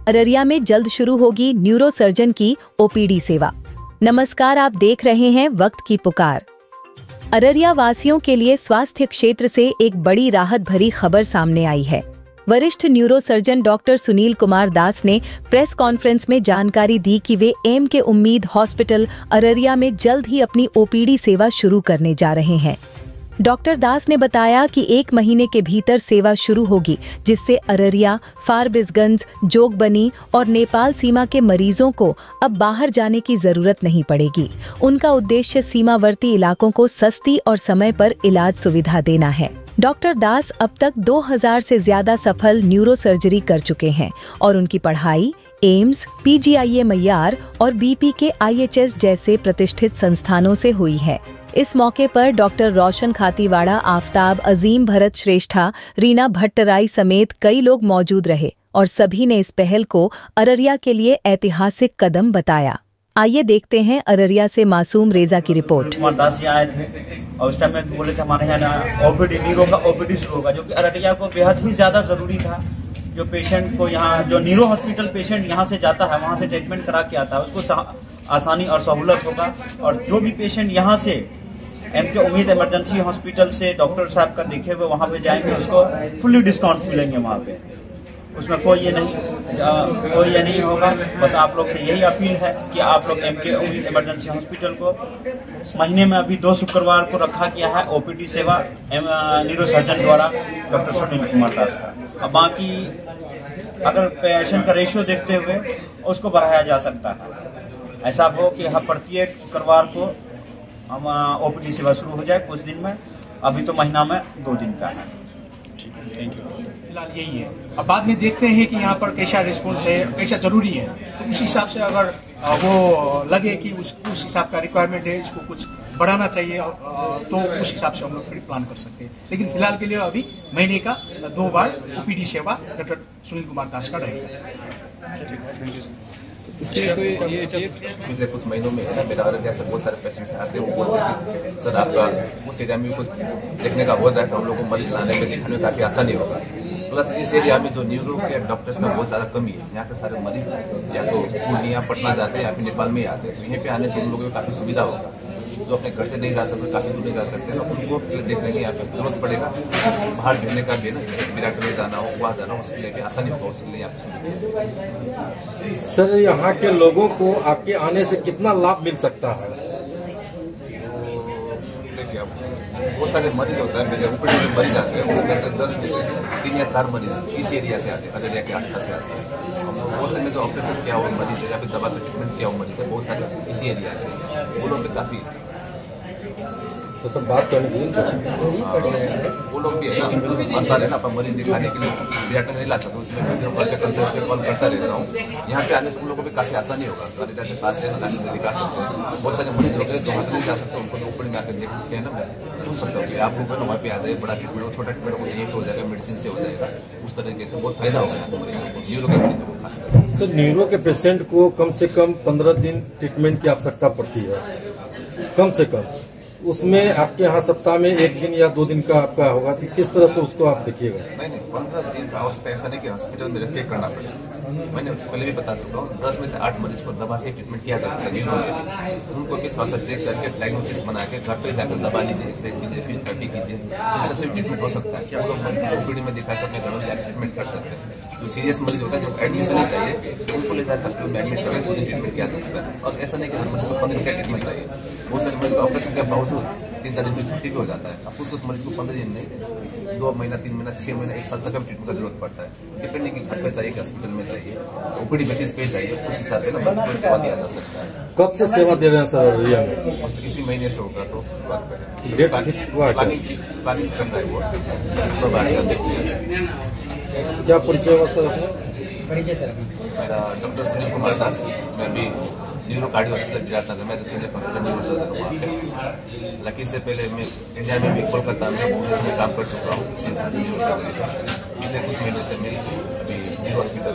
अररिया में जल्द शुरू होगी न्यूरो सर्जन की ओपीडी सेवा। नमस्कार, आप देख रहे हैं वक्त की पुकार। अररिया वासियों के लिए स्वास्थ्य क्षेत्र से एक बड़ी राहत भरी खबर सामने आई है। वरिष्ठ neuro surgeon doctor Sunil Kumar Das ने प्रेस कॉन्फ्रेंस में जानकारी दी कि वे एम के उम्मीद हॉस्पिटल अररिया में जल्द ही अपनी ओपीडी सेवा शुरू करने जा रहे हैं। डॉक्टर दास ने बताया कि 1 महीने के भीतर सेवा शुरू होगी, जिससे अररिया, फारबिसगंज, जोगबनी और नेपाल सीमा के मरीजों को अब बाहर जाने की जरूरत नहीं पड़ेगी। उनका उद्देश्य सीमावर्ती इलाकों को सस्ती और समय पर इलाज सुविधा देना है। डॉक्टर दास अब तक 2000 से ज्यादा सफल न्यूरो सर्जरी कर चुके हैं और उनकी पढ़ाई एम्स, PGIA मैयार और BPK IHS जैसे प्रतिष्ठित संस्थानों से हुई है। इस मौके पर डॉक्टर रोशन खातीवाड़ा, आफताब, अजीम भरत श्रेष्ठा, रीना भट्टराई समेत कई लोग मौजूद रहे और सभी ने इस पहल को अररिया के लिए ऐतिहासिक कदम बताया। आइए देखते हैं अररिया से मासूम रेजा की रिपोर्ट। कुमार दास यहाँ आए थे और उस टाइम में बोले थे हमारे यहाँ ओपीडी न्यूरो का ओपीडी शुरू होगा, जो कि अररिया को बेहद ही ज़्यादा ज़रूरी था। जो पेशेंट को यहाँ, जो न्यूरो हॉस्पिटल पेशेंट यहाँ से जाता है, वहाँ से ट्रीटमेंट करा के आता है, उसको आसानी और सहूलत होगा। और जो भी पेशेंट यहाँ से एम के उम्मीद इमरजेंसी हॉस्पिटल से डॉक्टर साहब का देखे हुए वहाँ पे जाएंगे, उसको फुल्ली डिस्काउंट मिलेंगे वहाँ पे। उसमें कोई ये नहीं होगा। बस आप लोग से यही अपील है कि आप लोग एम के उम्मीद इमरजेंसी हॉस्पिटल को महीने में अभी 2 शुक्रवार को रखा गया है ओपीडी सेवा न्यूरो सर्जन द्वारा डॉक्टर सुनील कुमार दास का। अब बाकी अगर पेशेंट का रेशियो देखते हुए उसको बढ़ाया जा सकता है। ऐसा हो कि हर प्रत्येक शुक्रवार को हम ओपीडी सेवा शुरू हो जाए कुछ दिन में। अभी तो महीना में 2 दिन का है। Thank you. फिलहाल यही है, अब बाद में देखते हैं कि यहाँ पर कैसा रिस्पॉन्स है, कैसा जरूरी है, तो उस हिसाब से अगर वो लगे कि उस हिसाब का रिक्वायरमेंट है, इसको कुछ बढ़ाना चाहिए, तो उस हिसाब से हम लोग फिर प्लान कर सकते हैं। लेकिन फिलहाल के लिए अभी महीने का 2 बार ओपीडी सेवा डॉक्टर सुनील कुमार दास का रहेगा। पिछले कुछ महीनों में है ना, मेरा अररिया से बहुत सारे पेशेंट्स आते हैं, वो बोलते हैं कि सर आपका उस एरिया में कुछ देखने का हो जाए तो हम लोग को मरीज लाने में दिखाने में काफ़ी आसानी होगा। प्लस इस एरिया में जो न्यूरो के डॉक्टर्स का बहुत ज़्यादा कमी है। यहाँ के सारे मरीज या तो पूर्णिया, पटना जाते हैं या फिर नेपाल में ही आते हैं, तो यहीं पे आने से उन लोगों को काफ़ी सुविधा होगा। जो अपने घर से नहीं जा सकते, काफ़ी दूर नहीं जा सकते, तो उनको देखने की यहाँ पे जरूरत पड़ेगा। बाहर गिरने का भी ना, विराट में जाना हो, वहाँ जाना हो, उसके लिए भी आसानी होगा, उसके लिए यहाँ पे सुविधा। सर, यहाँ के लोगों को आपके आने से कितना लाभ मिल सकता है? देखिए, अब बहुत सारे मरीज होता है, मेरे ऊपर जो मरीज आते हैं उसमें से 10 में से 3 या 4 मरीज इस एरिया से आते हैं, अररिया के आसपास से आते हैं। बहुत सारे जो ऑपरेशन किया हुआ मरीज है या फिर दवा से ट्रीटमेंट किया हुआ मरीज है, बहुत सारे इसी एरिया के, वो लोग भी काफ़ी तो सब बात करने के वो लोग भी है ना, बनता रहे ना, अपन मरीज दिखाने के लिए विराट में नहीं ला सकते, उसमें वीडियो कॉल पे कॉन्फ्रेंस पे कॉल करता रहता हूँ। यहाँ पे आने से उन लोगों को भी काफ़ी आसानी होगा। अररिया से पास है, गाड़ी में दिखा सकते हैं। बहुत सारे मरीज होते हैं जो हाथ नहीं जा सकते, उनको तो ऊपर में आकर देखते हैं ना, मैं पूछ सकता हूँ कि आप लोग वहाँ पे आ जाए, बड़ा ट्रीटमेंट हो, छोटा ट्रीटमेंट हो, यहीं पे हो जाएगा, मेडिसिन से हो जाएगा। उस तरीके से बहुत फायदा होगा यहाँ पे मरीजों को, न्यूरो के मरीजों को खासकर। सर, न्यूरो के पेशेंट को कम से कम 15 दिन ट्रीटमेंट की आवश्यकता पड़ती है, कम से कम। उसमें आपके यहाँ सप्ताह में 1 दिन या 2 दिन का आपका होगा, तो किस तरह से उसको आप देखिएगा? नहीं, 15 दिन का आवश्यकता ऐसा नहीं कि हॉस्पिटल में रख के करना पड़ेगा। मैंने पहले भी बता चुका हूँ, 10 में से 8 मरीज को दवा से ट्रीटमेंट किया जाता है न्यूरो में। उनको भी थोड़ा सा चेक करके डायग्नोसिस बना के घर पे जाकर दवा लीजिए, एक्सरसाइज कीजिए, फिजियोथेरेपी कीजिए, इस सबसे ट्रीटमेंट हो सकता है। क्या वो लोग मरीज ओपीडी में दिखाकर अपने घरों में जाकर ट्रीटमेंट कर सकते हैं। जो सीरियस मरीज होता है, जो एडमिशन नहीं चाहिए, उनको ले जाकर हॉस्पिटल में एडमिट करके 2 दिन ट्रीटमेंट किया जा सकता है। और ऐसा नहीं कि हर मरीज को 15 दिन का ट्रीटमेंट चाहिए। बहुत सारे मरीज ऑपरेशन के बावजूद 3-4 दिन में छुट्टी भी हो जाता है। अफसोस उस मरीज को 15 दिन नहीं, 2 महीना, 3 महीना, 6 महीना, 1 साल तक भी ट्रीटमेंट का जरूरत पड़ता है। डिपेंडिंग कि घर पे चाहिए कि हॉस्पिटल में चाहिए, ओपीडी बेसिस पे चाहिए, उस हिसाब से ना मरीज को सेवा दिया जा सकता है। कब से सेवा दे रहे हैं सर अररिया में? इसी महीने से होगा, तो बात करें। डेट फिक्स हुआ है? प्लानिंग चल रहा है, वो शुक्रवार से देखते हैं। क्या परिचय हुआ सर अपना? परिचय सर मेरा डॉक्टर सुनील कुमार दास, मैं भी न्यूरो कार्डियो हॉस्पिटल विराटनगर में सीनियर कंसल्टेंट न्यूरो सर्जन हूँ वहाँ पे। हालांकि इससे पहले मैं इंडिया में भी, कोलकाता में, भुवनेश्वर में काम कर चुका हूँ 3 साल से न्यूरो सर्जरी। पिछले कुछ महीनों से मैं अभी न्यूरो हॉस्पिटल